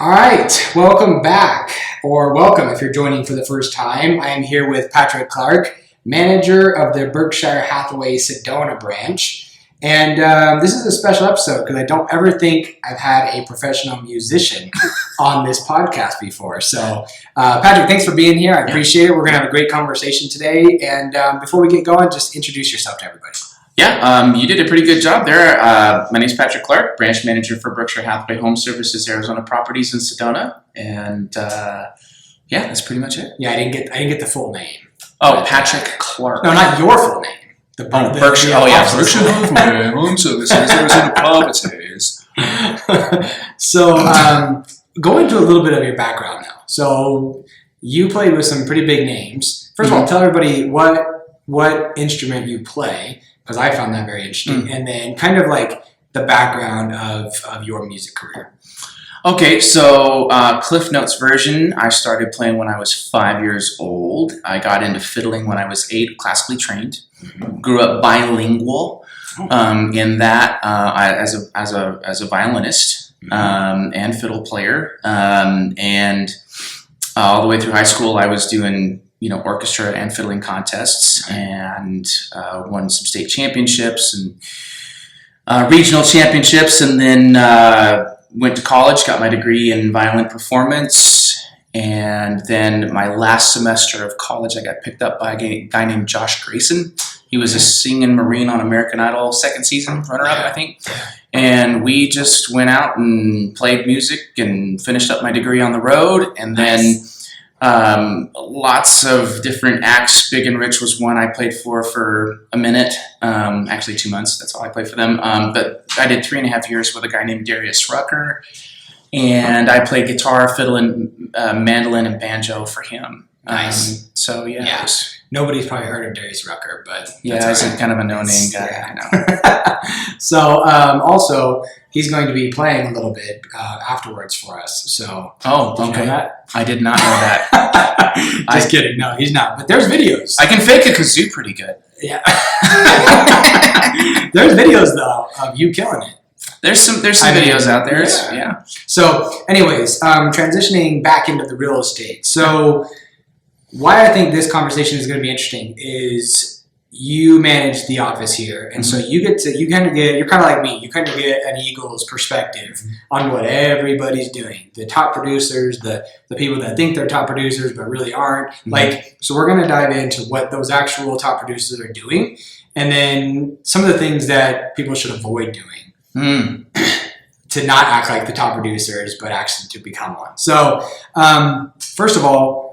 All right, welcome back, or welcome if you're joining for the first time. I am here with Patrick Clark, manager of the Berkshire Hathaway Sedona branch. And this is a special episode because I don't ever think I've had a professional musician on this podcast before. So, Patrick, thanks for being here. I appreciate it. We're going to have a great conversation today. And before we get going, just introduce yourself to everybody. Yeah, you did a pretty good job there. My name's Patrick Clark, branch manager for Berkshire Hathaway Home Services Arizona Properties in Sedona, and yeah, that's pretty much it. Yeah, I didn't get the full name. Oh, Patrick Clark. No, not your full name. The Berkshire. Berkshire Hathaway Home Services Arizona Properties. So, go into a little bit of your background now. So, you played with some pretty big names. First of all, tell everybody what instrument you play, because I found that very interesting, and then kind of like the background of your music career. Okay, so Cliff Notes version, I started playing when I was 5 years old. I got into fiddling when I was 8, classically trained. Grew up bilingual in that as a violinist and fiddle player, and all the way through high school I was doing orchestra and fiddling contests, and won some state championships and regional championships, and then went to college, got my degree in violin performance, and then my last semester of college I got picked up by a guy named Josh Grayson. He was a singing Marine on American Idol second season, runner-up, I think. And we just went out and played music and finished up my degree on the road, and then lots of different acts. Big and Rich was one I played for a minute, actually 2 months. That's all I played for them. But I did 3.5 years with a guy named Darius Rucker, and I played guitar, fiddle, and mandolin and banjo for him. Nice. So yeah. Nobody's probably heard of Darius Rucker, but yeah, he's kind of a no-name guy. I know. So also, he's going to be playing a little bit afterwards for us. So did you know that? I did not know that. Just kidding. No, he's not. But there's videos. I can fake a kazoo pretty good. Yeah. There's videos though of you killing it. There's some videos out there. Yeah. So, anyways, transitioning back into the real estate. So, why I think this conversation is going to be interesting is you manage the office here, and so you're kind of like me. You kind of get an eagle's perspective on what everybody's doing. The top producers, the people that think they're top producers but really aren't. So we're going to dive into what those actual top producers are doing, and then some of the things that people should avoid doing. To not act like the top producers, but actually to become one. So, first of all,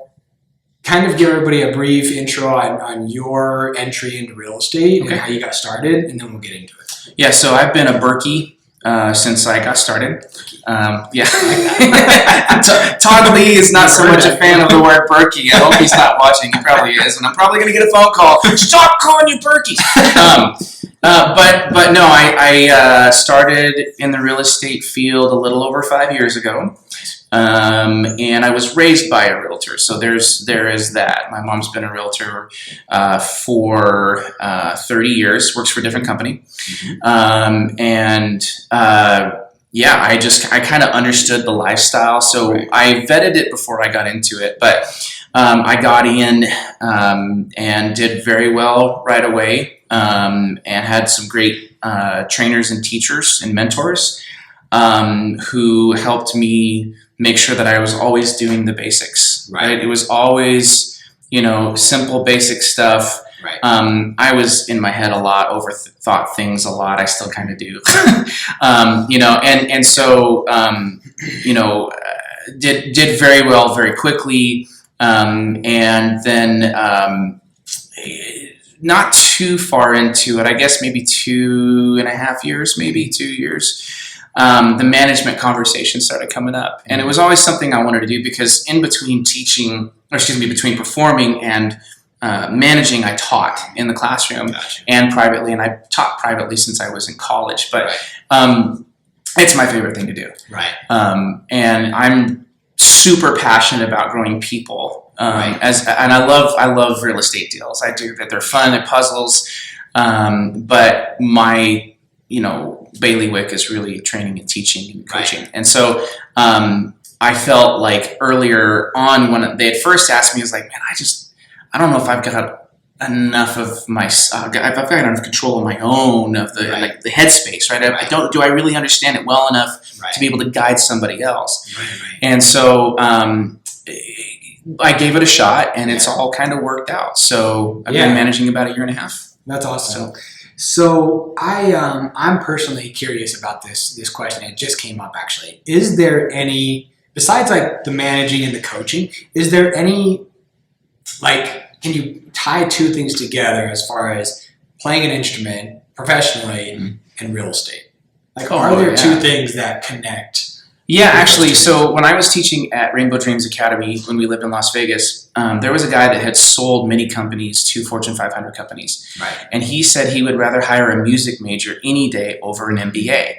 kind of give everybody a brief intro on your entry into real estate and how you got started, and then we'll get into it. Yeah, so I've been a Berkey since I got started. Yeah. Todd Lee is not so much a fan of the word Berkey. I hope he's not watching. He probably is, and I'm probably going to get a phone call. Stop calling you Berkey! But no, I started in the real estate field a little over 5 years ago, and I was raised by a realtor. So there is that. My mom's been a realtor for 30 years. Works for a different company, I kind of understood the lifestyle. So I vetted it before I got into it, but I got in and did very well right away. And had some great trainers and teachers and mentors who helped me make sure that I was always doing the basics. Right? It was always, simple, basic stuff. Right. I was in my head a lot, overthought things a lot. I still kind of do. Did very well very quickly, and then. Not too far into it, I guess maybe 2.5 years, maybe 2 years, the management conversation started coming up. And it was always something I wanted to do because between performing and managing, I taught in the classroom and privately, and I taught privately since I was in college. But it's my favorite thing to do. Right. And I'm super passionate about growing people. And I love real estate deals. I do that. They're fun. They're puzzles. But my bailiwick is really training and teaching and coaching. And so I felt like earlier on when they had first asked me, I was like, man, I don't know if I've got enough of I've got enough control of my own, of the like the headspace, right? Do I really understand it well enough to be able to guide somebody else? And so I gave it a shot, and it's all kind of worked out. So I've been managing about 1.5 years. That's awesome. So I'm personally curious about this question. It just came up actually. Is there any, besides like the managing and the coaching, is there any, like, can you tie two things together as far as playing an instrument professionally and real estate? Like, are there two things that connect? Yeah, actually, so when I was teaching at Rainbow Dreams Academy when we lived in Las Vegas, there was a guy that had sold many companies to Fortune 500 companies. Right. And he said he would rather hire a music major any day over an MBA.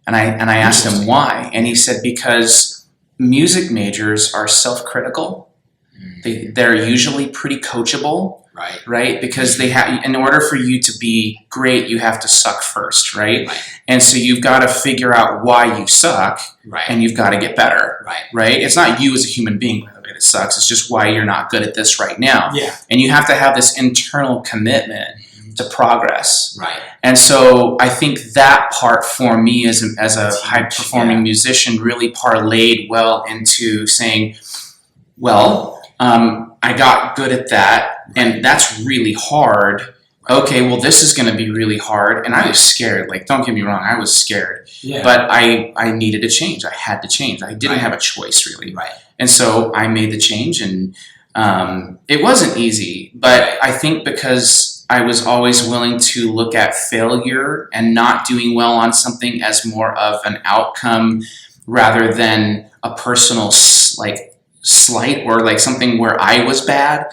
And I asked him why. And he said because music majors are self-critical. They're usually pretty coachable. Right? Because they have, in order for you to be great, you have to suck first, right? And so you've got to figure out why you suck, and you've got to get better, right? It's not you as a human being, by the way, that sucks. It's just why you're not good at this right now. And you have to have this internal commitment to progress. And so I think that part for me as a high-performing musician really parlayed well into saying, well, I got good at that, and that's really hard. Okay, well, this is going to be really hard. And I was scared. Like, don't get me wrong, I was scared. But I needed to change. I had to change. I didn't have a choice, really. And so I made the change, and it wasn't easy. But I think because I was always willing to look at failure and not doing well on something as more of an outcome rather than a personal, like, slight or like something where I was bad,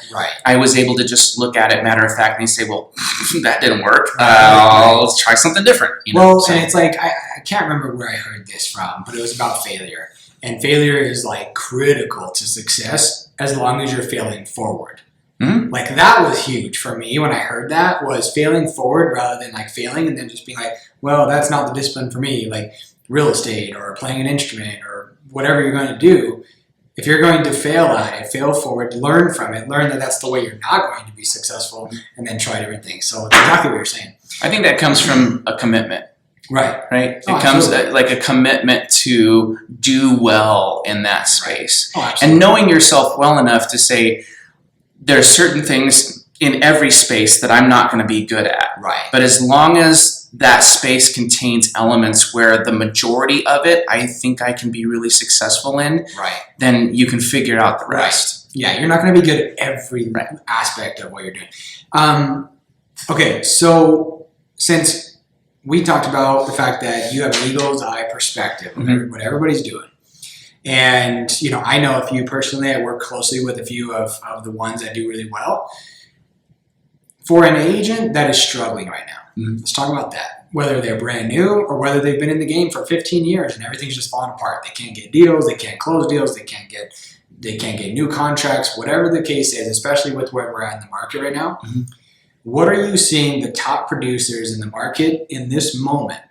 I was able to just look at it matter of fact and say, well, that didn't work. Let's try something different. You know? Well, and it's like, I can't remember where I heard this from, but it was about failure. And failure is like critical to success as long as you're failing forward. Like that was huge for me when I heard that, was failing forward rather than like failing and then just being like, well, that's not the discipline for me. Like real estate or playing an instrument or whatever you're going to do. If you're going to fail at it, fail forward, learn from it, learn that that's the way you're not going to be successful, and then try different things. So it's exactly what you're saying. I think that comes from a commitment. Right? It comes like a commitment to do well in that space. And knowing yourself well enough to say, there are certain things in every space that I'm not going to be good at. But as long as that space contains elements where the majority of it I think I can be really successful in, then you can figure out the rest. Yeah, you're not going to be good at every aspect of what you're doing. Okay, so since we talked about the fact that you have an eagle's eye perspective of what everybody's doing, and you know, I know a few personally, I work closely with a few of the ones that do really well. For an agent that is struggling right now, let's talk about that. Whether they're brand new or whether they've been in the game for 15 years and everything's just falling apart. They can't get deals, they can't close deals, they can't get new contracts, whatever the case is, especially with where we're at in the market right now. What are you seeing the top producers in the market in this moment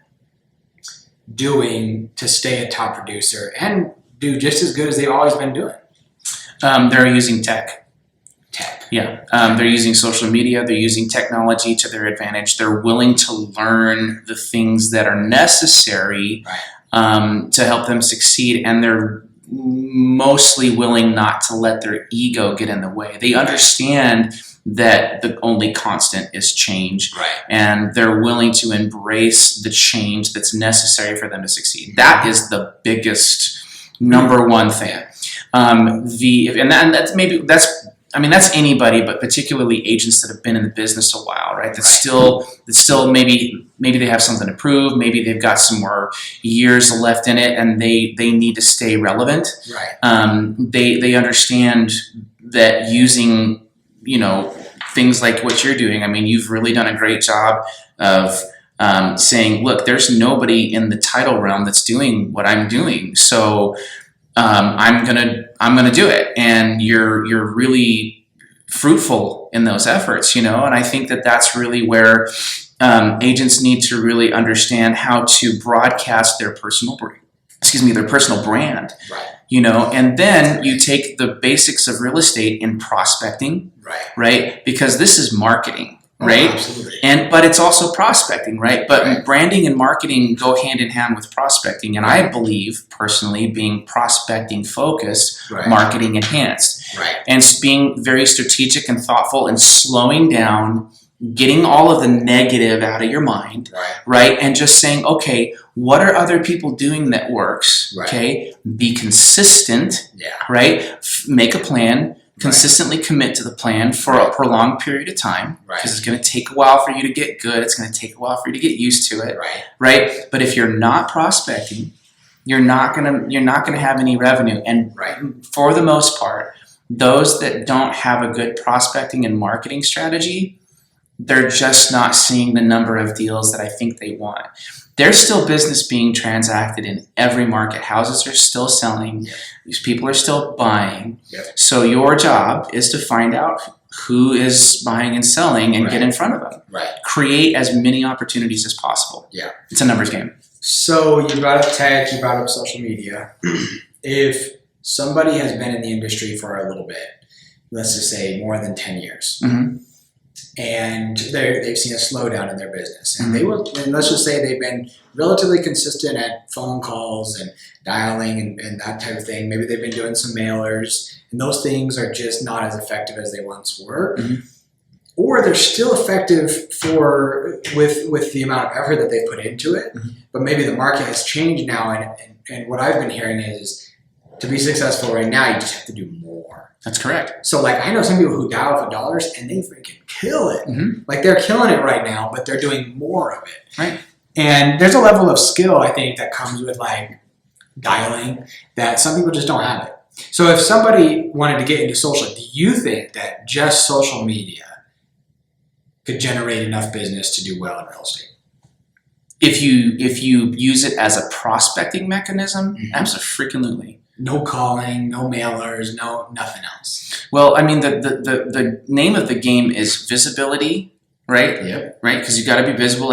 doing to stay a top producer and do just as good as they've always been doing? They're using tech. They're using social media. They're using technology to their advantage. They're willing to learn the things that are necessary to help them succeed, and they're mostly willing not to let their ego get in the way. They understand that the only constant is change, and they're willing to embrace the change that's necessary for them to succeed. That is the biggest number one thing. That's anybody, but particularly agents that have been in the business a while, right? That's still maybe they have something to prove, maybe they've got some more years left in it, and they need to stay relevant. They understand that using, you know, things like what you're doing. I mean, you've really done a great job of saying, look, there's nobody in the title realm that's doing what I'm doing, so I'm gonna do it, and you're really fruitful in those efforts, you know. And I think that that's really where agents need to really understand how to broadcast their personal brand. and then you take the basics of real estate in prospecting, right? Because this is marketing, right? Absolutely. But it's also prospecting, right? But Right. branding and marketing go hand in hand with prospecting, and I believe personally being prospecting focused, Right. marketing enhanced, Right. and being very strategic and thoughtful and slowing down, getting all of the negative out of your mind, right? And just saying, okay, what are other people doing that works? Right. Okay, be consistent, Yeah. right? Make a plan, consistently commit to the plan for a prolonged period of time, because it's going to take a while for you to get good. It's going to take a while for you to get used to it, right? But if you're not prospecting, you're not gonna have any revenue. And for the most part, those that don't have a good prospecting and marketing strategy, they're just not seeing the number of deals that I think they want. There's still business being transacted in every market. Houses are still selling. These people are still buying. So your job is to find out who is buying and selling and get in front of them. Create as many opportunities as possible. It's a numbers game. So you brought up tech, you brought up social media. If somebody has been in the industry for a little bit, let's just say more than 10 years, and they've seen a slowdown in their business, and and let's just say they've been relatively consistent at phone calls and dialing and that type of thing. Maybe they've been doing some mailers, and those things are just not as effective as they once were. Or they're still effective with the amount of effort that they put into it, but maybe the market has changed now, and what I've been hearing is to be successful right now, you just have to do more. That's correct. So like I know some people who dial for dollars and they freaking kill it. Like they're killing it right now, but they're doing more of it. And there's a level of skill I think that comes with like dialing that some people just don't have it. So if somebody wanted to get into social, do you think that just social media could generate enough business to do well in real estate? If you use it as a prospecting mechanism, absolutely. No calling, no mailers, no nothing else. Well, I mean, the name of the game is visibility, right? Right, because you got to be visible.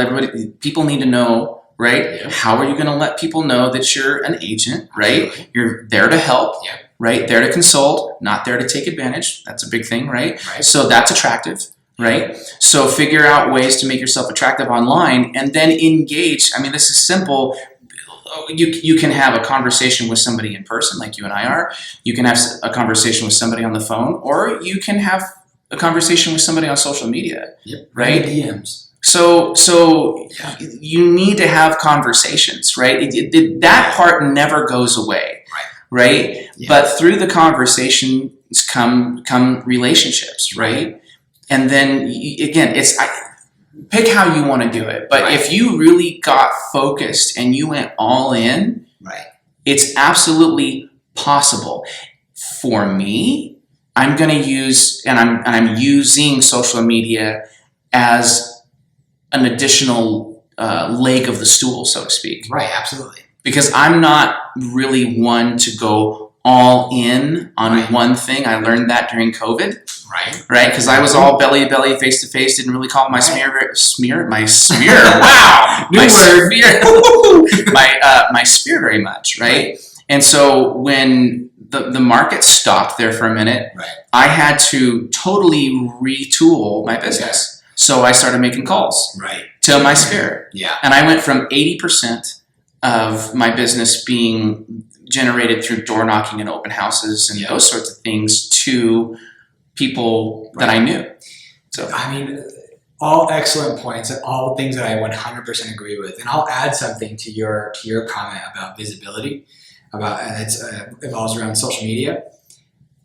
People need to know, right? How are you going to let people know that you're an agent, right? You're there to help, right? There to consult, not there to take advantage. That's a big thing, right? So that's attractive. Right? So figure out ways to make yourself attractive online and then engage. I mean, this is simple. You can have a conversation with somebody in person like you and I are. You can have a conversation with somebody on the phone, or you can have a conversation with somebody on social media, right? DMs. So you need to have conversations, right? That part never goes away, right? But through the conversations come relationships, right? And then, again, pick how you want to do it. But if you really got focused and you went all in, it's absolutely possible. For me, I'm going to use, and I'm using social media as an additional leg of the stool, so to speak. Absolutely. Because I'm not really one to go all in on one thing. I learned that during COVID. Right? Because I was all belly to belly, face to face, didn't really call my smear, wow. My spear very much, right? And so when the market stopped there for a minute, I had to totally retool my business. So I started making calls to my sphere. And I went from 80% of my business being generated through door knocking and open houses and those sorts of things to people that I knew. So I mean, all excellent points and all things that I 100% agree with. And I'll add something to your comment about visibility, and it involves around social media.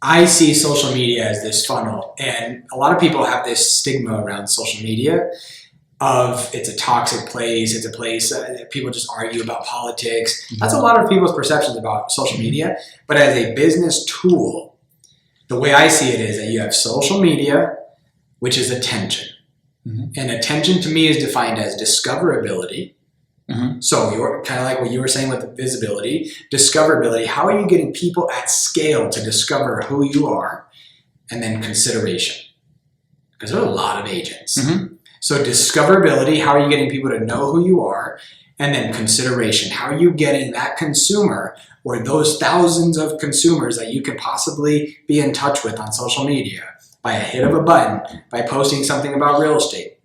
I see social media as this funnel, and a lot of people have this stigma around social media of it's a toxic place, it's a place that people just argue about politics. That's a lot of people's perceptions about social media. But as a business tool, the way I see it is that you have social media, which is attention. And attention to me is defined as discoverability. So you're kind of like what you were saying with the visibility, discoverability. How are you getting people at scale to discover who you are? And then consideration, because there are a lot of agents. So discoverability, how are you getting people to know who you are? And then consideration. How are you getting that consumer or those thousands of consumers that you could possibly be in touch with on social media by a hit of a button, by posting something about real estate?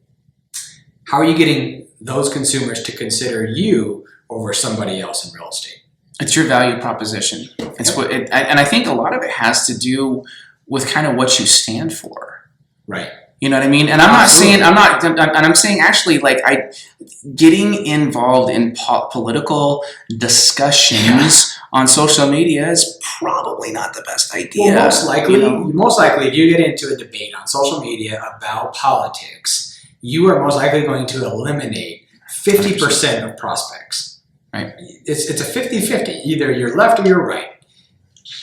How are you getting those consumers to consider you over somebody else in real estate? It's your value proposition. It's what, and I think a lot of it has to do with kind of what you stand for. Right. You know what I mean? And I'm saying actually, like, getting involved in political discussions on social media is probably not the best idea. Well, most likely, if you get into a debate on social media about politics, you are most likely going to eliminate 50% of prospects. Right. It's a 50-50. Either you're left or you're right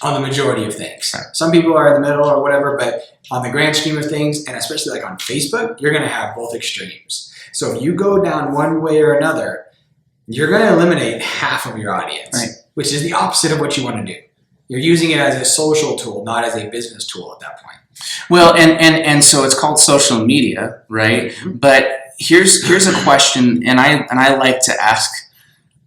on the majority of things. Right. Some people are in the middle or whatever, but on the grand scheme of things, and especially like on Facebook, you're going to have both extremes. So if you go down one way or another, you're going to eliminate half of your audience, right, which is the opposite of what you want to do. You're using it as a social tool, not as a business tool at that point. Well, and so it's called social media, right? Mm-hmm. But here's a question, and I like to ask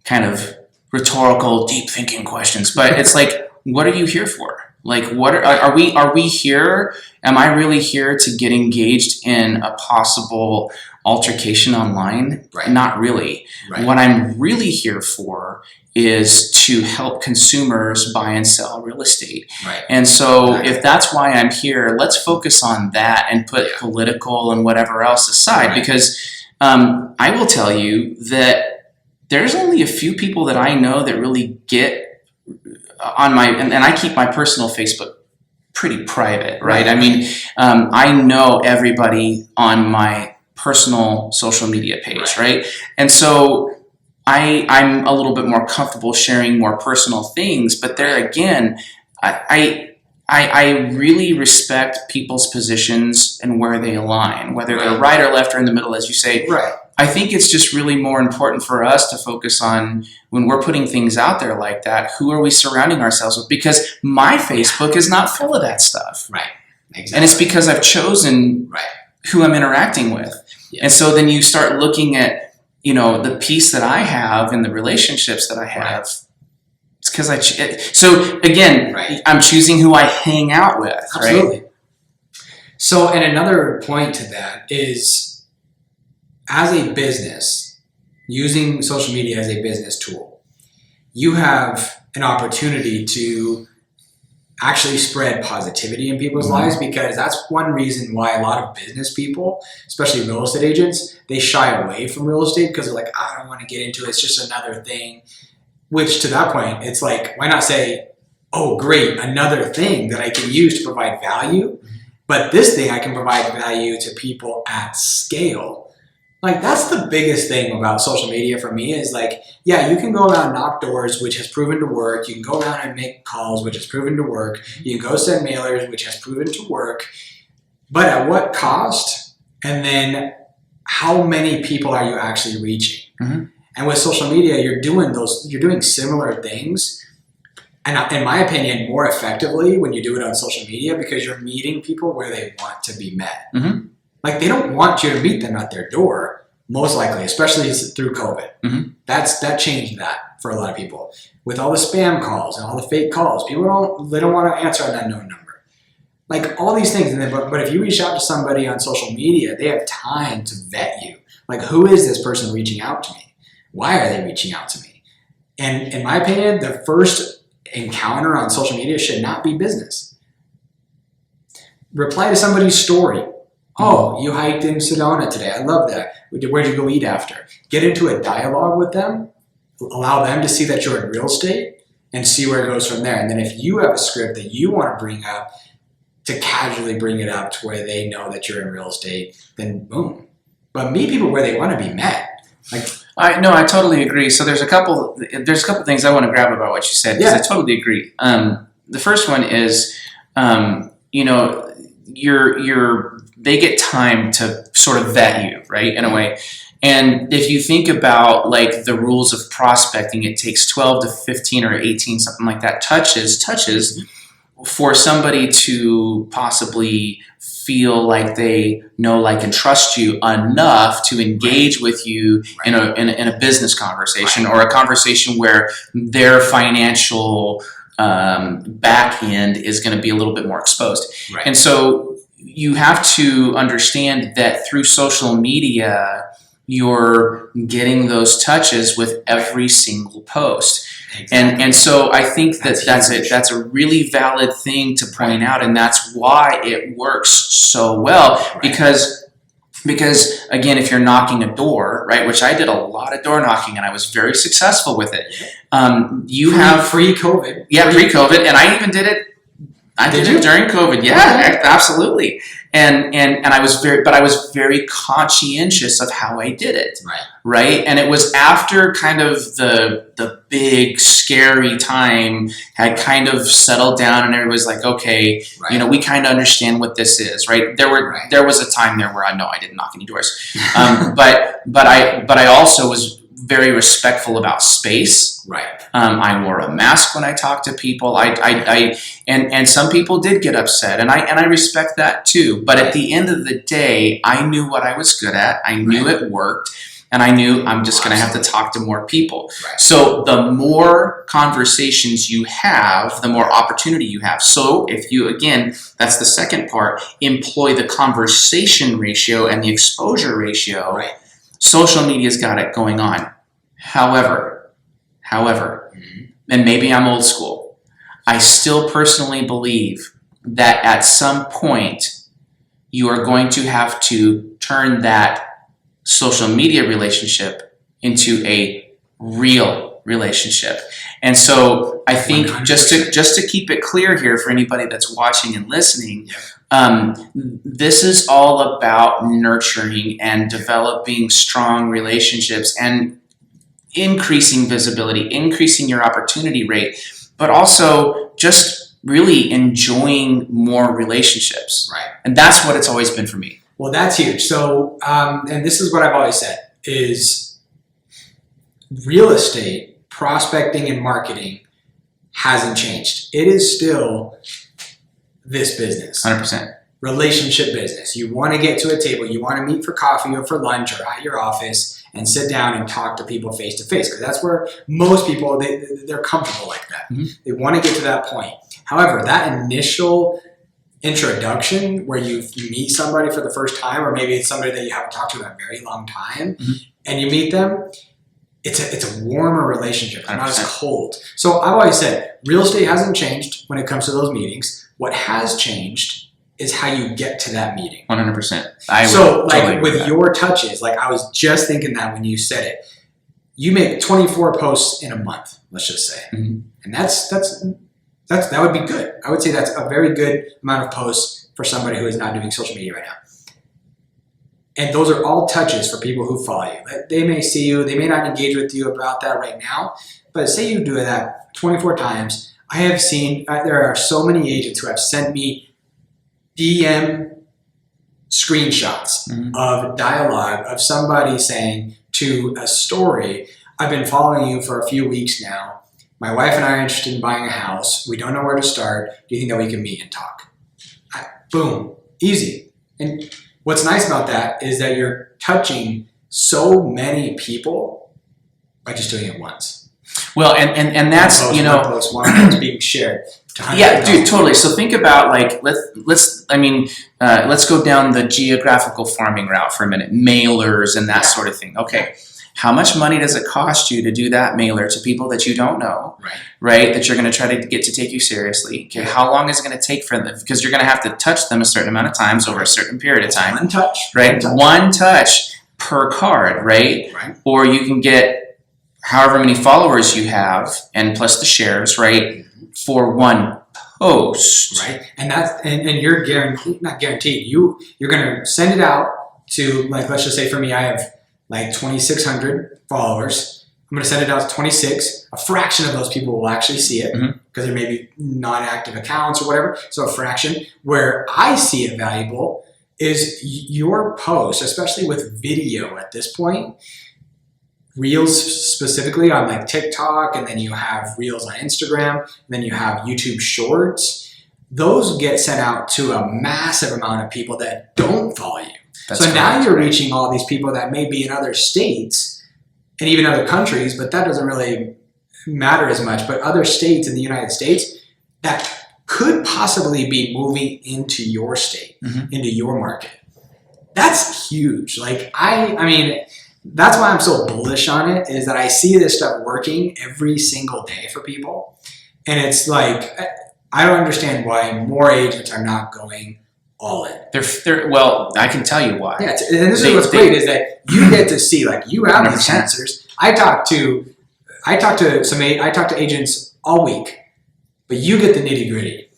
kind of rhetorical, deep thinking questions. But it's like, what are you here for? Like, what are we here? Am I really here to get engaged in a possible altercation online? Right. Not really. Right. What I'm really here for is to help consumers buy and sell real estate. Right. And so if that's why I'm here, let's focus on that and put political and whatever else aside. Right. Because I will tell you that there's only a few people that I know that really get on my, and I keep my personal Facebook pretty private, right? I mean, I know everybody on my personal social media page, right? And so I'm a little bit more comfortable sharing more personal things, but there again, I really respect people's positions and where they align, whether they're right or left or in the middle, as you say. Right. I think it's just really more important for us to focus on, when we're putting things out there like that, who are we surrounding ourselves with? Because my Facebook is not full of that stuff. Right. Exactly. And it's because I've chosen who I'm interacting with. Yes. And so then you start looking at, you know, the peace that I have and the relationships that I have. Right. It's because so again, I'm choosing who I hang out with. Absolutely. Right? So, and another point to that is, as a business, using social media as a business tool, you have an opportunity to actually spread positivity in people's lives, because that's one reason why a lot of business people, especially real estate agents, they shy away from real estate because they're like, I don't want to get into it. It's just another thing. Which, to that point, it's like, why not say, oh, great, another thing that I can use to provide value, but this thing I can provide value to people at scale. Like, that's the biggest thing about social media for me is like, yeah, you can go around and knock doors, which has proven to work. You can go around and make calls, which has proven to work. You can go send mailers, which has proven to work. But at what cost? And then how many people are you actually reaching? Mm-hmm. And with social media, you're doing similar things. And in my opinion, more effectively when you do it on social media, because you're meeting people where they want to be met. Mm-hmm. Like, they don't want you to meet them at their door, most likely, especially through COVID. Mm-hmm. That changed that for a lot of people. With all the spam calls and all the fake calls, people don't want to answer an unknown number. Like, all these things. And then, but if you reach out to somebody on social media, they have time to vet you. Like, who is this person reaching out to me? Why are they reaching out to me? And in my opinion, the first encounter on social media should not be business. Reply to somebody's story. Oh, you hiked in Sedona today. I love that. Where'd you go eat after? Get into a dialogue with them. Allow them to see that you're in real estate and see where it goes from there. And then if you have a script that you want to bring up, to casually bring it up to where they know that you're in real estate, then boom. But meet people where they want to be met. Like, I totally agree. So there's a couple things I want to grab about what you said, because I totally agree. The first one is, they get time to sort of vet you, right, in a way. And if you think about like the rules of prospecting, it takes 12 to 15 or 18, something like that, touches. for somebody to possibly feel like they know, like, and trust you enough to engage with you in a business conversation or a conversation where their financial back end is going to be a little bit more exposed. And so you have to understand that through social media, you're getting those touches with every single post. And so I think that's a really valid thing to point out, and that's why it works so well. Because again, if you're knocking a door, right, which I did a lot of door knocking and I was very successful with it. You have pre-COVID. Yeah, pre-COVID, and I even did it. I did it during COVID. Yeah, absolutely. And I was very conscientious of how I did it. Right. And it was after kind of the big scary time had kind of settled down, and everybody's like, okay, we kind of understand what this is, right? There was a time there where I didn't knock any doors, but I also was very respectful about space. I wore a mask when I talked to people. And some people did get upset, and I respect that too. But at the end of the day, I knew what I was good at. I knew it worked, and I knew I'm just going to have to talk to more people. So the more conversations you have, the more opportunity you have. So if you, again, that's the second part, employ the conversation ratio and the exposure ratio. Social media's got it going on. However, and maybe I'm old school, I still personally believe that at some point you are going to have to turn that social media relationship into a real relationship. And so I think 100%. just to keep it clear here for anybody that's watching and listening, this is all about nurturing and developing strong relationships and increasing visibility, increasing your opportunity rate, but also just really enjoying more relationships. And that's what it's always been for me. Well, that's huge. So, and this is what I've always said, is real estate, prospecting and marketing hasn't changed. It is still this business. 100%. Relationship business. You want to get to a table, you want to meet for coffee or for lunch or at your office and sit down and talk to people face to face, because that's where most people, they're comfortable like that. They want to get to that point. However, that initial introduction where you meet somebody for the first time, or maybe it's somebody that you haven't talked to in a very long time, and you meet them, it's a warmer relationship. It's not as cold. So I've always said, real estate hasn't changed when it comes to those meetings. What has changed is how you get to that meeting. 100%. So like with your touches, like I was just thinking that when you said it, you make 24 posts in a month, let's just say. And that would be good. I would say that's a very good amount of posts for somebody who is not doing social media right now. And those are all touches for people who follow you. They may see you, they may not engage with you about that right now, but say you do that 24 times. I have seen, there are so many agents who have sent me DM screenshots of dialogue of somebody saying to a story, I've been following you for a few weeks now. My wife and I are interested in buying a house. We don't know where to start. Do you think that we can meet and talk? Boom. Easy. And what's nice about that is that you're touching so many people by just doing it once. Well, and that's, one post being shared. Yeah, dude, totally. So think about, like, let's go down the geographical farming route for a minute, mailers and that sort of thing. Okay, how much money does it cost you to do that mailer to people that you don't know, right? That you're going to try to get to take you seriously. Okay, how long is it going to take for them? Because you're going to have to touch them a certain amount of times over a certain period of time. One touch, right? One touch per card, right? Or you can get however many followers you have, and plus the shares, right? For one post, and that's and you're guaranteed, not guaranteed. You're gonna send it out to, like, let's just say for me, I have like 2,600 followers. I'm gonna send it out to 26. A fraction of those people will actually see it because there may be non-active accounts or whatever. So a fraction. Where I see it valuable is your post, especially with video at this point. Reels specifically on like TikTok, and then you have Reels on Instagram, and then you have YouTube Shorts. those get sent out to a massive amount of people that don't follow you. That's so correct. now you're reaching all these people that may be in other states and even other countries, but that doesn't really matter as much. But other states in the United States that could possibly be moving into your state, into your market. That's huge. Like I mean, that's why I'm so bullish on it, is that I see this stuff working every single day for people. And it's like, I don't understand why more agents are not going all in. Well, I can tell you why. Yeah, and this is what's great is that you get to see, like, you have these sensors. I talk to agents all week, but you get the nitty gritty.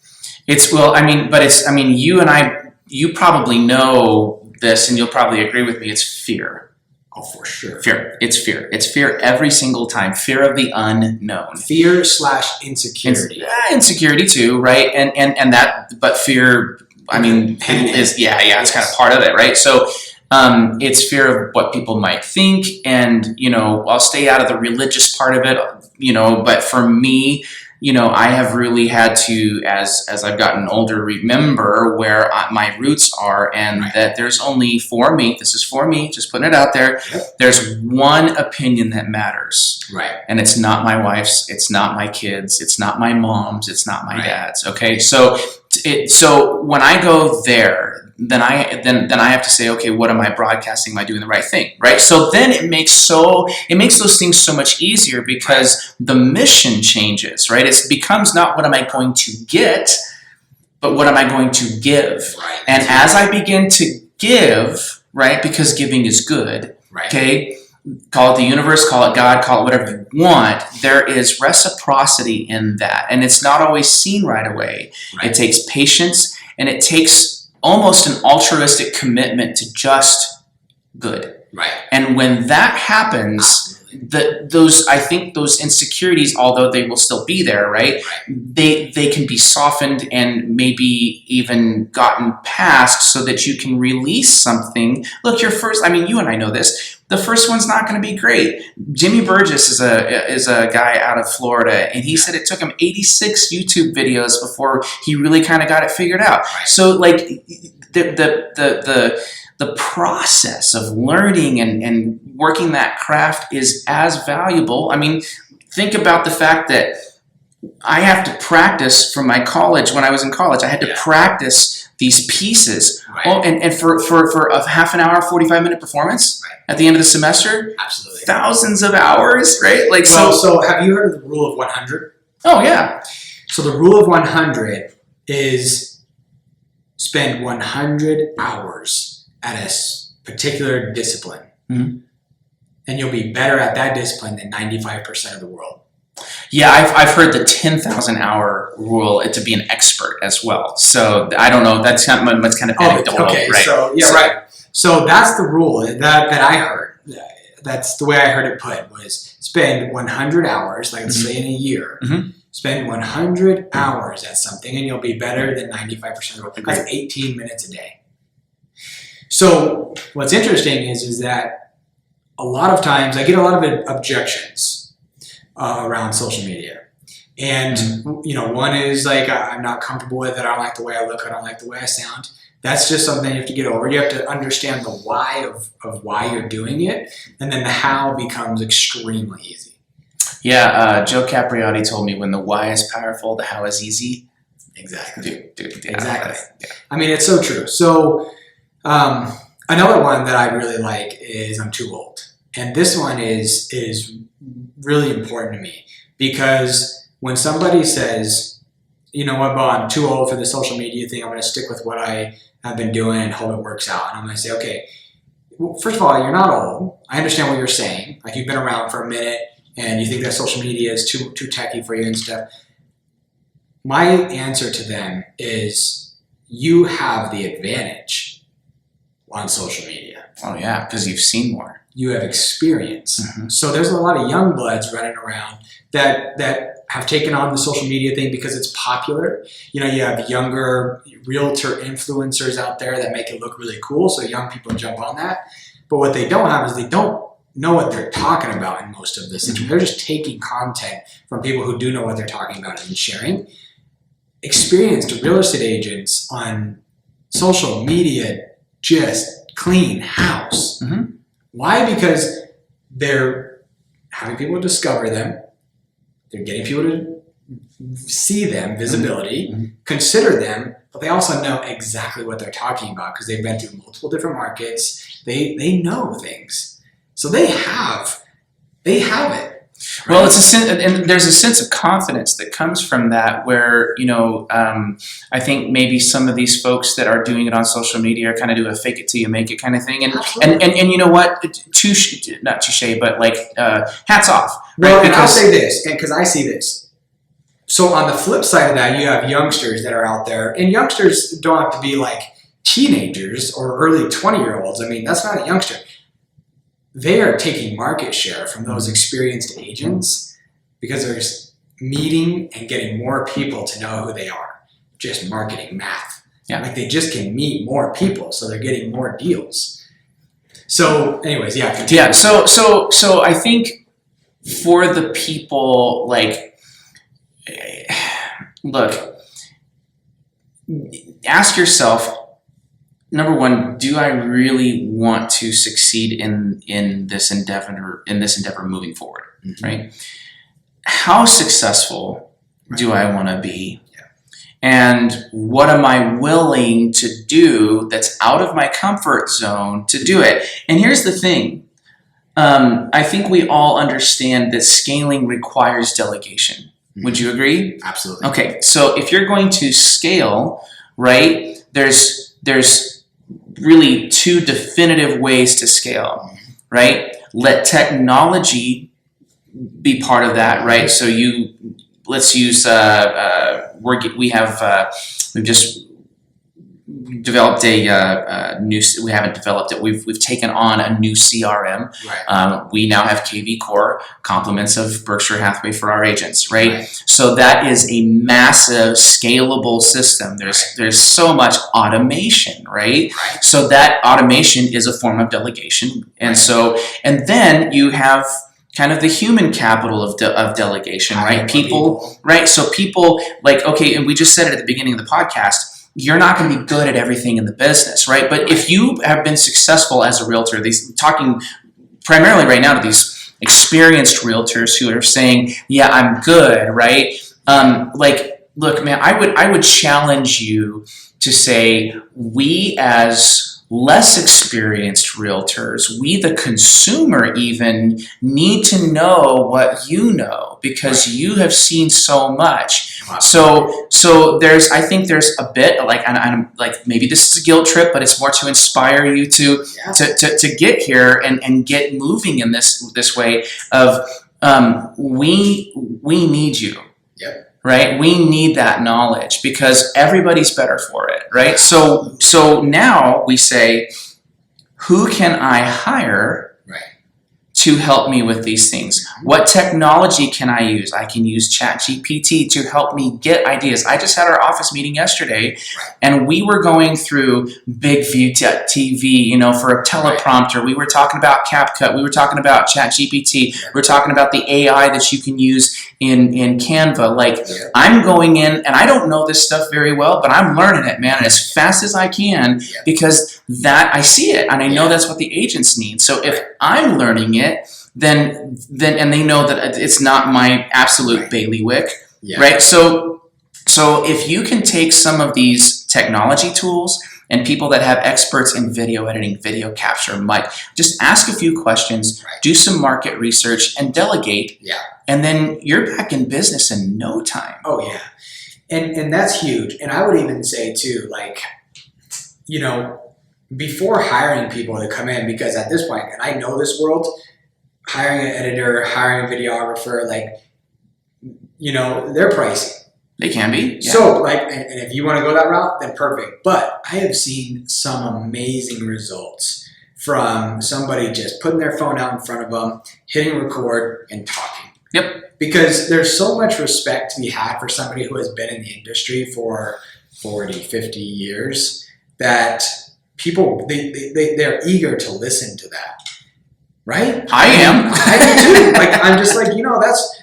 You probably know this, and you'll probably agree with me. It's fear. Oh, for sure. Fear. It's fear. It's fear every single time. Fear of the unknown. Fear / insecurity. Insecurity too, right? And that, but fear, I mean, it's kind of part of it, right? So it's fear of what people might think, and I'll stay out of the religious part of it, but for me, I have really had to, as I've gotten older, remember where my roots are, and that there's only for me, this is for me, just putting it out there, there's one opinion that matters. Right. And it's not my wife's, it's not my kids, it's not my mom's, it's not my dad's. Okay. So when I go there, then I have to say, okay, what am I broadcasting? Am I doing the right thing? Right. So then it makes those things so much easier, because the mission changes, right? It becomes not what am I going to get, but what am I going to give? Right. And as I begin to give, right, because giving is good, okay, call it the universe, call it God, call it whatever you want, there is reciprocity in that. And it's not always seen right away. Right. It takes patience, and it takes almost an altruistic commitment to just good. Right. And when that happens, I think those insecurities, although they will still be there, right? They can be softened and maybe even gotten past, so that you can release something. Look, you and I know this. The first one's not going to be great. Jimmy Burgess is a guy out of Florida, and he said it took him 86 YouTube videos before he really kind of got it figured out. Right. So like the process of learning and working that craft is as valuable. I mean, think about the fact that I have to practice from my college. When I was in college, I had to practice these pieces. Right. Oh, and for a half an hour, 45-minute performance at the end of the semester, absolutely, thousands of hours, right? Like so have you heard of the rule of 100? Oh yeah. So the rule of 100 is spend 100 hours at a particular discipline, and you'll be better at that discipline than 95% of the world. Yeah, I've heard the 10,000 hour rule to be an expert as well. So I don't know. That's kind of anecdotal, okay, right? So that's the rule that I heard. That's the way I heard it put, was spend 100 hours, like let's say in a year. Spend 100 hours at something, and you'll be better than 95% of the world. That's 18 minutes a day. So what's interesting is that a lot of times I get a lot of objections around social media. And, one is like, I'm not comfortable with it. I don't like the way I look. I don't like the way I sound. That's just something you have to get over. You have to understand the why of why you're doing it. And then the how becomes extremely easy. Yeah. Joe Capriati told me, when the why is powerful, the how is easy. Exactly. Dude, exactly. Yeah. I mean, it's so true. So another one that I really like is I'm too old. And this one is really important to me, because when somebody says, you know what, Bob, I'm too old for the social media thing, I'm going to stick with what I have been doing and hope it works out. And I'm going to say, okay, well, first of all, you're not old. I understand what you're saying. Like, you've been around for a minute and you think that social media is too techy for you and stuff. My answer to them is, you have the advantage on social media. Oh yeah, because you've seen more. You have experience. So there's a lot of young bloods running around that have taken on the social media thing because it's popular. You have younger realtor influencers out there that make it look really cool, so young people jump on that. But what they don't have is they don't know what they're talking about in most of this. They're just taking content from people who do know what they're talking about and sharing. experienced real estate agents on social media just clean house. Mm-hmm. Why? Because they're having people discover them. They're getting people to see them, visibility, Mm-hmm. consider them, but they also know exactly what they're talking about because they've been through multiple different markets. They know things. So they have it. Right? Well, and there's a sense of confidence that comes from that where, I think maybe some of these folks that are doing it on social media are kind of do a fake it till you make it kind of thing. And you know what? Not touche, but like hats off. Well, right? And I'll say this, because I see this. So on the flip side of that, you have youngsters that are out there, and youngsters don't have to be like teenagers or early 20-year-olds. I mean, that's not a youngster. They are taking market share from those experienced agents because they're just meeting and getting more people to know who they are. Just marketing math. Yeah. Like they just can meet more people, so they're getting more deals. So anyways, yeah. Continue. Yeah, so I think for the people, like, look, ask yourself, number one, do I really want to succeed in this endeavor moving forward, Mm-hmm. right? How successful do I want to be? Yeah. And what am I willing to do that's out of my comfort zone to do it? And here's the thing. I think we all understand that scaling requires delegation. Mm-hmm. Would you agree? Absolutely. Okay, so if you're going to scale, right, there's really two definitive ways to scale, right? Let technology be part of that, right? So let's use we've just developed a new. We haven't developed it. We've taken on a new CRM. Right. We now have KV Core, compliments of Berkshire Hathaway for our agents, right? So that is a massive, scalable system. There's so much automation, right? So that automation is a form of delegation, and then you have kind of the human capital of delegation, right? People, right? So people like, okay, and we just said it at the beginning of the podcast, you're not going to be good at everything in the business, right? But if you have been successful as a realtor, talking primarily right now to these experienced realtors who are saying, yeah, I'm good, right? Like, look, man, I would challenge you to say, we as less experienced realtors, we the consumer even need to know what you know because you have seen so much. So I think there's a bit like, and I'm like, maybe this is a guilt trip, but it's more to inspire you to get here and get moving in this way of we need you. Yep. Right? We need that knowledge because everybody's better for it, right? So now we say, who can I hire to help me with these things? What technology can I use? I can use ChatGPT to help me get ideas. I just had our office meeting yesterday, and we were going through Big View TV, for a teleprompter. We were talking about CapCut. We were talking about ChatGPT. We were talking about the AI that you can use in Canva. Like, I'm going in, and I don't know this stuff very well, but I'm learning it, man, as fast as I can because that I see it, and I know that's what the agents need. So if I'm learning it, then and they know that it's not my absolute bailiwick, right? So if you can take some of these technology tools and people that have experts in video editing, video capture, mic, just ask a few questions, do some market research, and delegate, and then you're back in business in no time. Oh yeah, and that's huge. And I would even say too, like, before hiring people to come in, because at this point, and I know this world, hiring an editor, hiring a videographer, they're pricey. They can be. Yeah. So, and if you want to go that route, then perfect. But I have seen some amazing results from somebody just putting their phone out in front of them, hitting record, and talking. Yep. Because there's so much respect to be had for somebody who has been in the industry for 40, 50 years that people, they're eager to listen to that. Right? I am. I do too. I'm just like,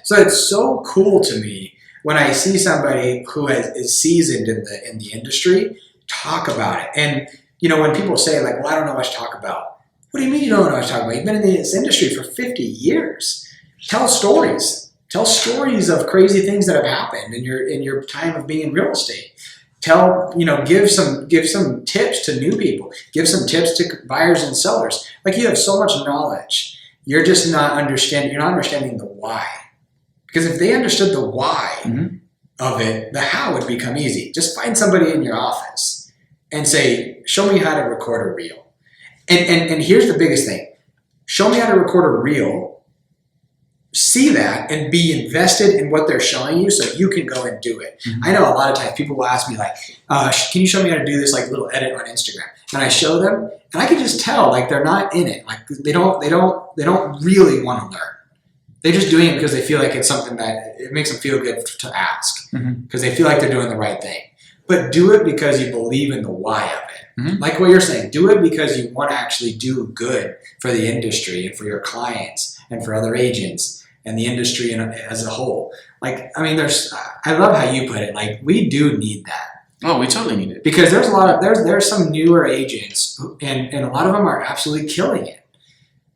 so it's so cool to me when I see somebody who is seasoned in the industry talk about it. And when people say like, well, I don't know what to talk about. What do you mean you don't know what to talk about? You've been in this industry for 50 years. Tell stories. Tell stories of crazy things that have happened in your time of being in real estate. Give some tips to new people. Give some tips to buyers and sellers. Like, you have so much knowledge. You're just not understanding. You're not understanding the why. Because if they understood the why of it, the how would become easy. Just find somebody in your office and say, show me how to record a reel. And here's the biggest thing. Show me how to record a reel. See that and be invested in what they're showing you so you can go and do it. I know a lot of times people will ask me like, can you show me how to do this like little edit on Instagram? And I show them and I can just tell like they're not in it. Like they don't really want to learn. They're just doing it because they feel like it's something that it makes them feel good to ask because they feel like they're doing the right thing. But do it because you believe in the why of it. Like what you're saying, do it because you want to actually do good for the industry and for your clients and for other agents and the industry as a whole. Like, I mean, I love how you put it. Like, we do need that. Oh, we totally need it. Because there's some newer agents and a lot of them are absolutely killing it.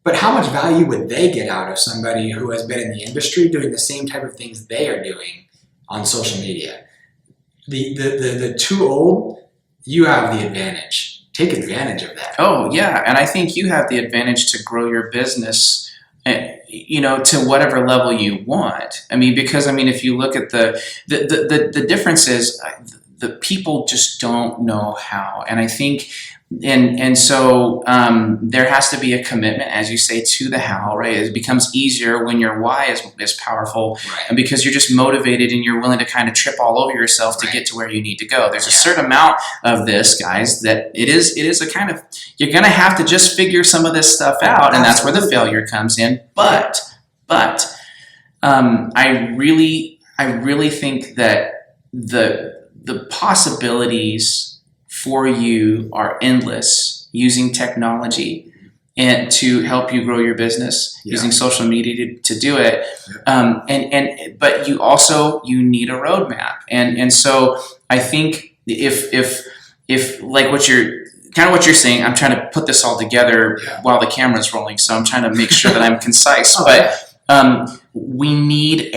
But how much value would they get out of somebody who has been in the industry doing the same type of things they are doing on social media? The too old, you have the advantage. Take advantage of that. Oh, yeah. And I think you have the advantage to grow your business, to whatever level you want. I mean, because, if you look at the difference is the people just don't know how. And I think, so there has to be a commitment, as you say, to the how, right? It becomes easier when your why is powerful, right? And because you're just motivated and you're willing to kind of trip all over yourself to get to where you need to go. There's a certain amount of this, guys, that it is a kind of, you're going to have to just figure some of this stuff out, and that's where the failure comes in. But I really think that the possibilities for you are endless using technology and to help you grow your business, using social media to do it. But you need a roadmap. And so I think if like what you're saying, I'm trying to put this all together while the camera's rolling. So I'm trying to make sure that I'm concise, but we need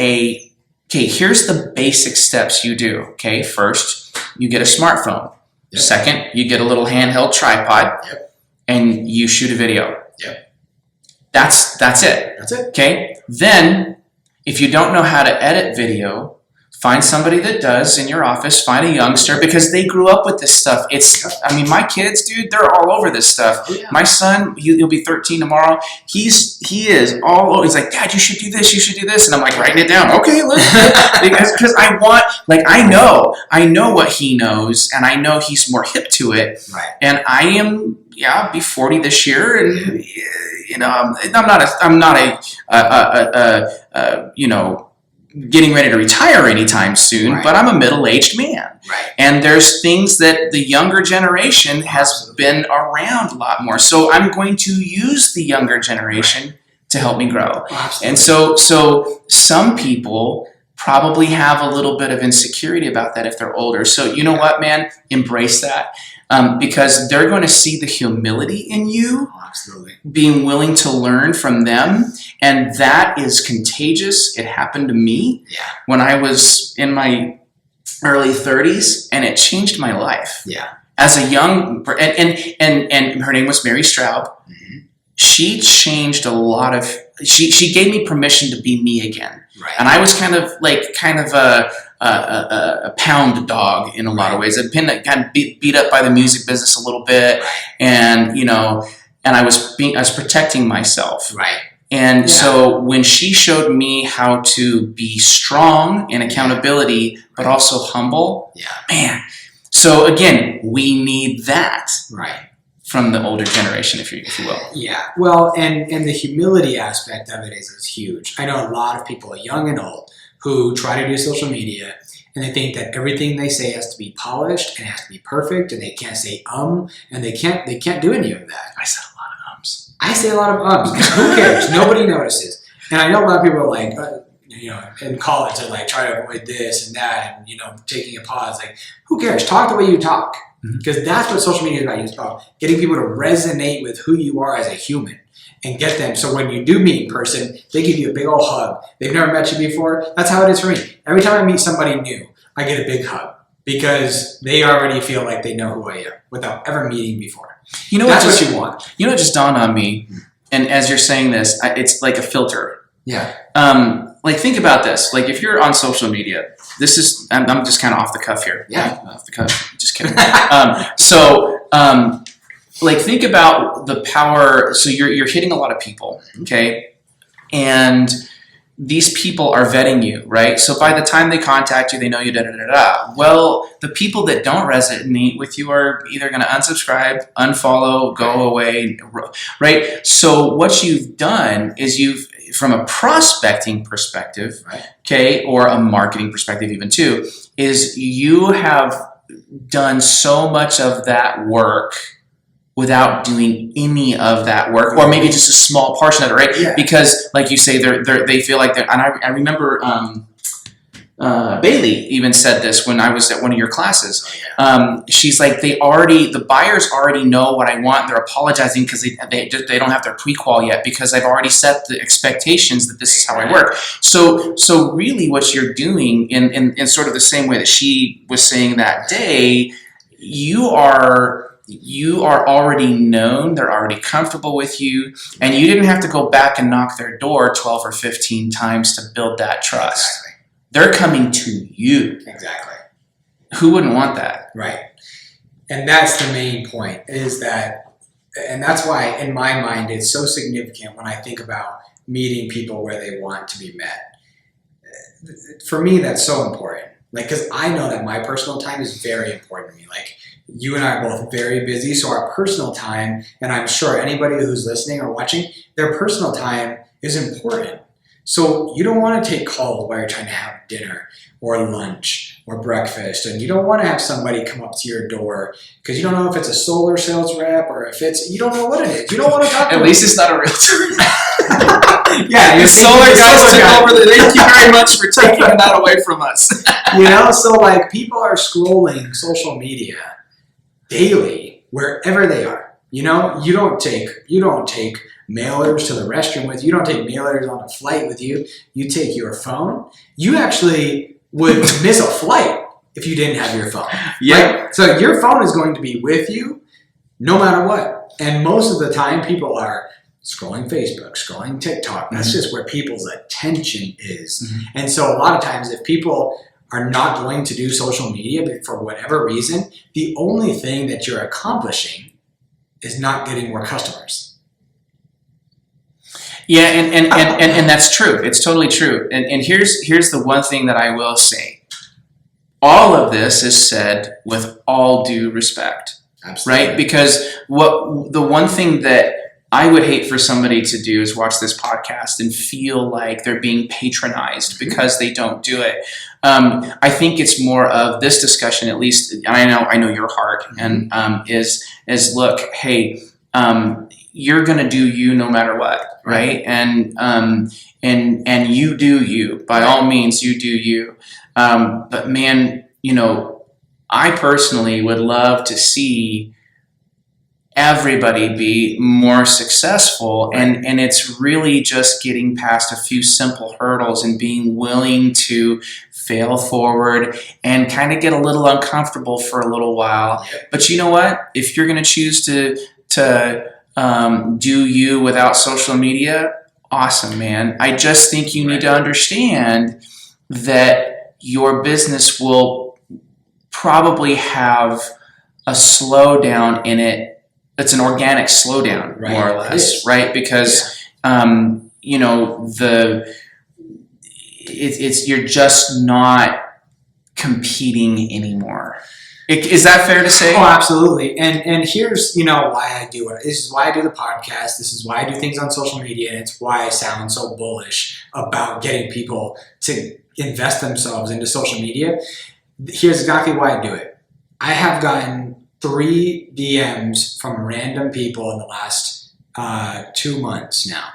here's the basic steps you do. Okay. First, you get a smartphone. Second, you get a little handheld tripod and you shoot a video. That's it. That's it. Okay. Then, if you don't know how to edit video, find somebody that does in your office. Find a youngster because they grew up with this stuff. My kids, dude, they're all over this stuff. My son, he'll be 13 tomorrow. He is all over. He's like, Dad, you should do this. You should do this. And I'm like writing it down. Okay, let's because I know what he knows, and I know he's more hip to it. Right. And I am, I'll be 40 this year, and I'm not getting ready to retire anytime soon, but I'm a middle-aged man. Right. And there's things that the younger generation has been around a lot more. So I'm going to use the younger generation to help me grow. And so some people probably have a little bit of insecurity about that if they're older. So you know what, man? Embrace that. Because they're going to see the humility in you, being willing to learn from them, and that is contagious. It happened to me when I was in my early 30s, and it changed my life. As a young, and her name was Mary Straub. She changed a lot of. She gave me permission to be me again, and I was kind of a pound dog in a lot of ways. I'd been kind of beat up by the music business a little bit, and I was protecting myself. Right. And so when she showed me how to be strong in accountability, but also humble, man. So again, we need that. Right. From the older generation, if you will. Yeah, well, and the humility aspect of it is huge. I know a lot of people, young and old, who try to do social media, and they think that everything they say has to be polished and has to be perfect, and they can't say and they can't do any of that. I said a lot of ums. I say a lot of ums. Who cares? Nobody notices. And I know a lot of people are like, in college to like try to avoid this and that and, taking a pause. Like, who cares? Talk the way you talk. Because that's what social media is about. It's about getting people to resonate with who you are as a human and get them. So when you do meet in person, they give you a big old hug. They've never met you before. That's how it is for me. Every time I meet somebody new, I get a big hug because they already feel like they know who I am without ever meeting before. That's what you want. You know what just dawned on me? And as you're saying this, it's like a filter. Yeah. Like, think about this. Like, if you're on social media, I'm just kind of off the cuff here. Yeah. Off the cuff. Just kidding. Like, think about the power. So you're hitting a lot of people, okay? And these people are vetting you, right? So by the time they contact you, they know you, da-da-da-da. Well, the people that don't resonate with you are either going to unsubscribe, unfollow, go away, right? So what you've done is from a prospecting perspective, okay, or a marketing perspective even too, is you have done so much of that work without doing any of that work, or maybe just a small portion of it, right? Yeah. Because, like you say, they feel like they're. And I remember Bailey even said this when I was at one of your classes. She's like, the buyers already know what I want. And they're apologizing because they don't have their pre-qual yet because I've already set the expectations that this is how I work. So really, what you're doing in sort of the same way that she was saying that day, you are already known, they're already comfortable with you, and you didn't have to go back and knock their door 12 or 15 times to build that trust. Exactly. They're coming to you. Exactly. Who wouldn't want that? Right. And that's the main point, is that, and that's why in my mind it's so significant when I think about meeting people where they want to be met. For me, that's so important. Like, because I know that my personal time is very important to me. Like, you and I are both very busy, so our personal time, and I'm sure anybody who's listening or watching, their personal time is important. So you don't want to take calls while you're trying to have dinner or lunch or breakfast, and you don't want to have somebody come up to your door because you don't know if it's a solar sales rep or if you don't know what it is. You don't want to talk to At least it's not a realtor. Yeah, your solar guys took over. Thank you very much for taking that away from us. So like, people are scrolling social media daily wherever they are. You don't take mailers to the restroom with you. You don't take mailers on a flight with you. You take your phone. You actually would miss a flight if you didn't have your phone. Yeah. Right? So your phone is going to be with you no matter what. And most of the time people are scrolling Facebook, scrolling TikTok. That's just where people's attention is. Mm-hmm. And so a lot of times if people are not going to do social media, but for whatever reason, the only thing that you're accomplishing is not getting more customers. Yeah, and that's true. It's totally true. And here's the one thing that I will say. All of this is said with all due respect. Absolutely. Right? Because the one thing that I would hate for somebody to do is watch this podcast and feel like they're being patronized because they don't do it. I think it's more of this discussion, at least I know your heart, and is look, hey, you're gonna do you no matter what, right? And you do you. By all means, you do you. But man, I personally would love to see everybody be more successful, and it's really just getting past a few simple hurdles and being willing to fail forward and kind of get a little uncomfortable for a little while. But you know what? If you're going to choose to do you without social media, awesome, man. I just think you need to understand that your business will probably have a slowdown in it. It's an organic slowdown, more or less, right? Because you're just not competing anymore. Is that fair to say? Oh, absolutely. And here's why I do it. This is why I do the podcast. This is why I do things on social media, and it's why I sound so bullish about getting people to invest themselves into social media. Here's exactly why I do it. I have gotten 3 DMs from random people in the last 2 months now.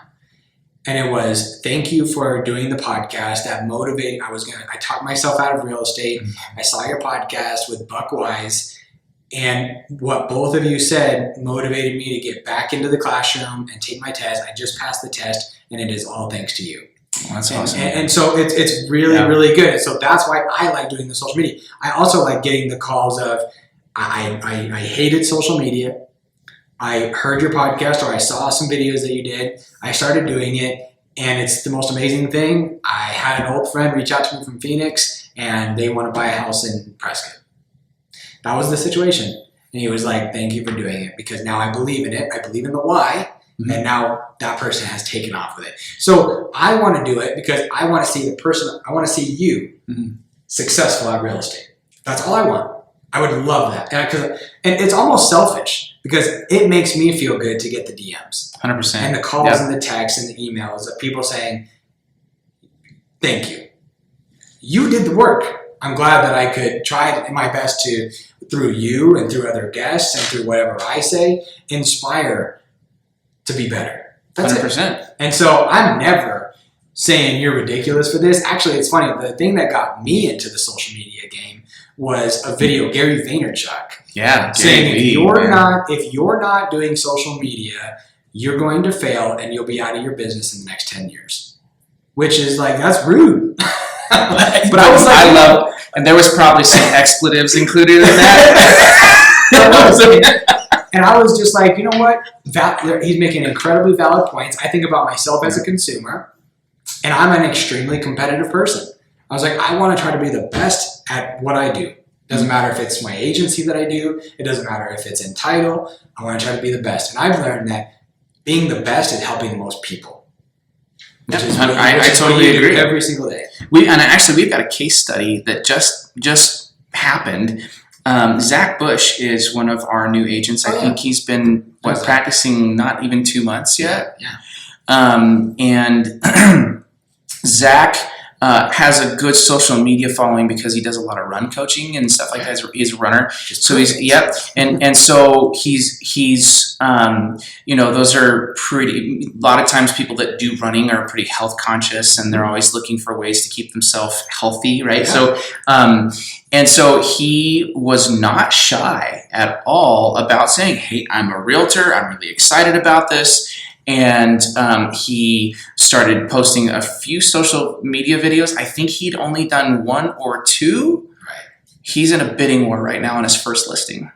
And it was, thank you for doing the podcast. That motivated. I talked myself out of real estate. I saw your podcast with Buck Wise. And what both of you said motivated me to get back into the classroom and take my test. I just passed the test, and it is all thanks to you. Well, that's awesome. And so it's really, really good. So that's why I like doing the social media. I also like getting the calls of, I hated social media. I heard your podcast, or I saw some videos that you did. I started doing it, and it's the most amazing thing. I had an old friend reach out to me from Phoenix, and they want to buy a house in Prescott. That was the situation. And he was like, thank you for doing it, because now I believe in it. I believe in the why, and now that person has taken off with it. So I want to do it because I want to see the person, I want to see you successful at real estate. That's all I want. I would love that. And it's almost selfish because it makes me feel good to get the DMs. 100%. And the calls and the texts and the emails of people saying, thank you. You did the work. I'm glad that I could try my best to, through you and through other guests and through whatever I say, inspire to be better. That's 100%. it. And so I'm never saying you're ridiculous for this. Actually, it's funny. The thing that got me into the social media game was a video, Gary Vaynerchuk. Yeah, saying if you're not doing social media, you're going to fail and you'll be out of your business in the next 10 years. Which is like, that's rude. But I was like, and there was probably some expletives included in that. And I was just like, you know what? He's making incredibly valid points. I think about myself as a consumer, and I'm an extremely competitive person. I was like, I want to try to be the best at what I do. Doesn't matter if it's my agency that I do. It doesn't matter if it's in title. I want to try to be the best. And I've learned that being the best is helping the most people. I totally agree. Every single day. We've got a case study that just happened. Zach Bush is one of our new agents. I think he's been practicing not even 2 months yet. Yeah. And Zach has a good social media following because he does a lot of run coaching and stuff like that. He's a runner, so and so he's those are pretty. A lot of times, people that do running are pretty health conscious, and they're always looking for ways to keep themselves healthy, right? Yeah. So he was not shy at all about saying, "Hey, I'm a realtor. I'm really excited about this." And he started posting a few social media videos. I think he'd only done 1 or 2. Right. He's in a bidding war right now on his first listing.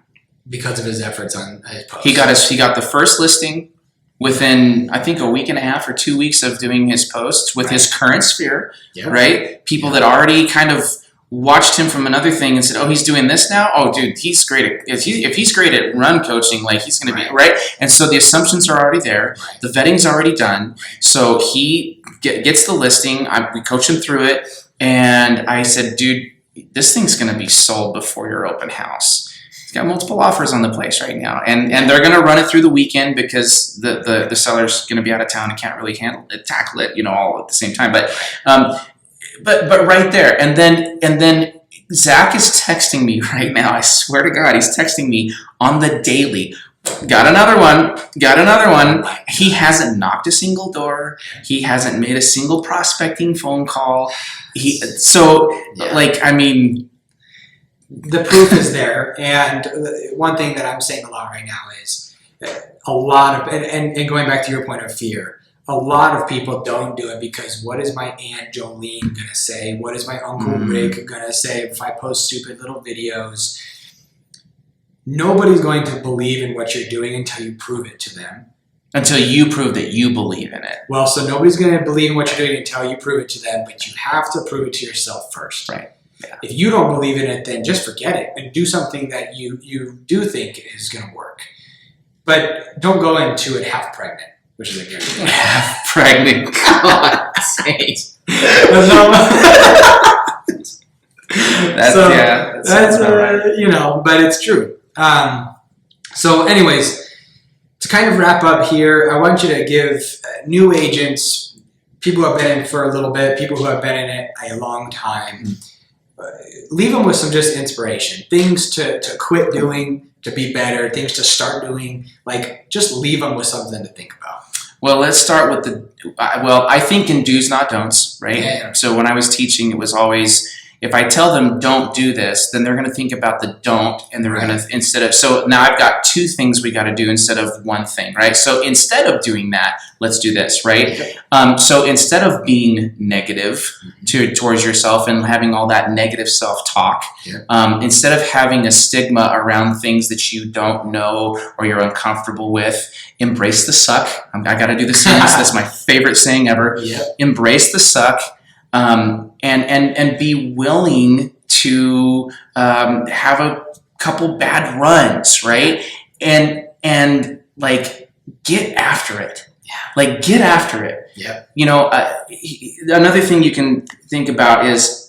Because of his efforts on his post. He got the first listing within, I think, a week and a half or 2 weeks of doing his posts with his current sphere, right? People that already kind of watched him from another thing and said, "Oh, he's doing this now. Oh, dude, he's great. If he's great at run coaching, like he's going to be right." And so the assumptions are already there. Right. The vetting's already done. So he gets the listing. We coach him through it, and I said, "Dude, this thing's going to be sold before your open house." He's got multiple offers on the place right now, and they're going to run it through the weekend because the seller's going to be out of town and can't really tackle it, all at the same time. But right there, and then Zach is texting me right now. I swear to God, he's texting me on the daily. Got another one. He hasn't knocked a single door. He hasn't made a single prospecting phone call. The proof is there. And one thing that I'm saying a lot right now is a lot of, and going back to your point of fear, a lot of people don't do it because what is my Aunt Jolene going to say? What is my Uncle Rick going to say if I post stupid little videos? Nobody's going to believe in what you're doing until you prove it to them. Until you prove that you believe in it. Well, so nobody's going to believe in what you're doing until you prove it to them, but you have to prove it to yourself first. Right. Yeah. If you don't believe in it, then just forget it and do something that you do think is going to work. But don't go into it half pregnant. Which is a good thing. Half pregnant. God sake. That's right. But it's true. So anyways, to kind of wrap up here, I want you to give new agents, people who have been in it for a little bit, people who have been in it a long time, leave them with some just inspiration, things to quit doing, to be better, things to start doing, like just leave them with something to think about. Well, let's start with I think in do's, not don'ts, right? Yeah. So when I was teaching, it was always, if I tell them don't do this, then they're going to think about the don't, and they're going to, so now I've got two things we got to do instead of one thing, right? So instead of doing that, let's do this, right? So instead of being negative towards yourself and having all that negative self-talk, instead of having a stigma around things that you don't know or you're uncomfortable with, embrace the suck. I got to do the saying. That's my favorite saying ever. Embrace the suck. And be willing to have a couple bad runs, right? And like get after it. Like get after it. Another thing you can think about is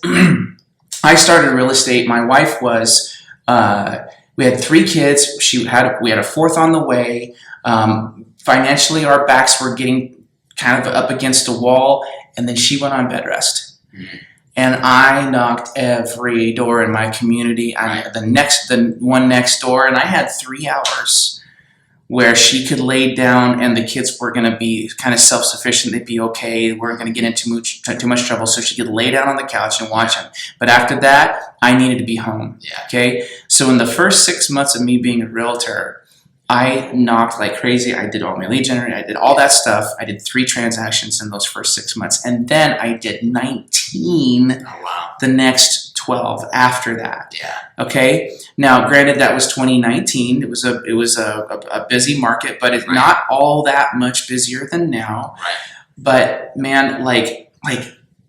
I started real estate. My wife was we had 3 kids. We had a 4th on the way. Financially, our backs were getting kind of up against a wall, and then she went on bed rest. And I knocked every door in my community. The one next door, and I had 3 hours where she could lay down, and the kids were going to be kind of self-sufficient. They'd be okay. We weren't going to get into too much trouble, so she could lay down on the couch and watch them. But after that, I needed to be home. Okay. So in the first 6 months of me being a realtor, I knocked like crazy. I did all my lead generation. I did all that stuff. I did 3 transactions in those first 6 months. And then I did 19 the next 12 after that. Okay. Now, granted, that was 2019. It was a busy market, but it's not all that much busier than now. But man, like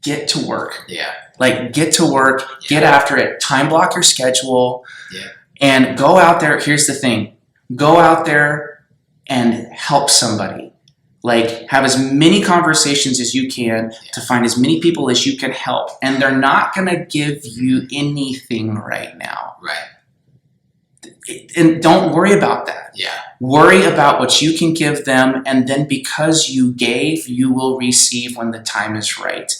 get to work. Like get to work, get after it, time block your schedule, and go out there. Here's the thing. Go out there and help somebody. Like have as many conversations as you can to find as many people as you can help. And they're not going to give you anything right now. And don't worry about that. Worry about what you can give them. And then because you gave, you will receive when the time is right.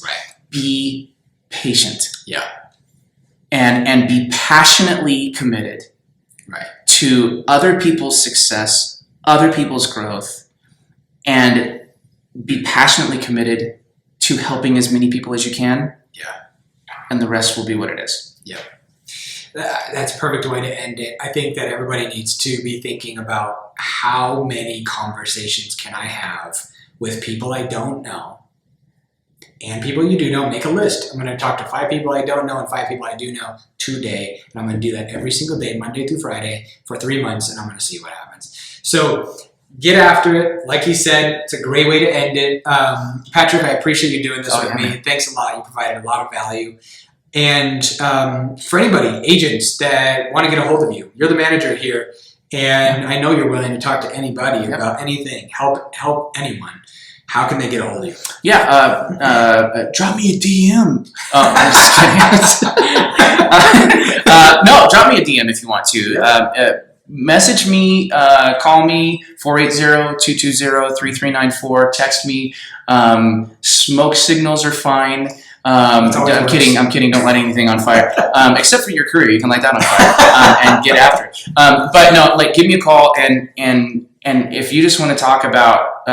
Be patient. And be passionately committed. To other people's success, other people's growth, and be passionately committed to helping as many people as you can. And the rest will be what it is. That's a perfect way to end it. I think that everybody needs to be thinking about how many conversations can I have with people I don't know and people you do know. Make a list. I'm going to talk to 5 people I don't know and 5 people I do know today. And I'm going to do that every single day, Monday through Friday, for 3 months, and I'm going to see what happens. So get after it. Like he said, it's a great way to end it. Patrick, I appreciate you doing this with me. Thanks a lot. You provided a lot of value. And for anybody, agents that want to get a hold of you, you're the manager here, and I know you're willing to talk to anybody about anything, help anyone. How can they get a hold of you? Drop me a DM. I'm just kidding. No, drop me a DM if you want to. Message me, call me, 480-220-3394. Text me. Smoke signals are fine. I'm kidding. Don't light anything on fire. Except for your career. You can light that on fire and get after it. But no, like give me a call, and if you just want to talk about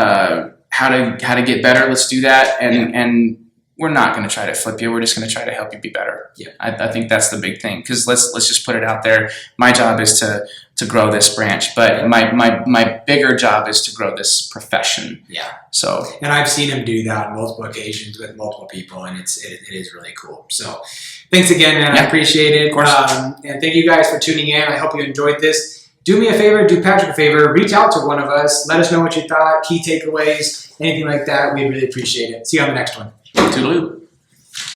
how to get better, let's do that. And we're not going to try to flip you. We're just going to try to help you be better. I think that's the big thing, because let's just put it out there. My job is to grow this branch, but my bigger job is to grow this profession. So, and I've seen him do that on multiple occasions with multiple people, and it is really cool. So thanks again, man. I appreciate it. Of course. And thank you guys for tuning in. I hope you enjoyed this. Do me a favor, do Patrick a favor, reach out to one of us. Let us know what you thought, key takeaways, anything like that. We really appreciate it. See you on the next one. Toodaloo.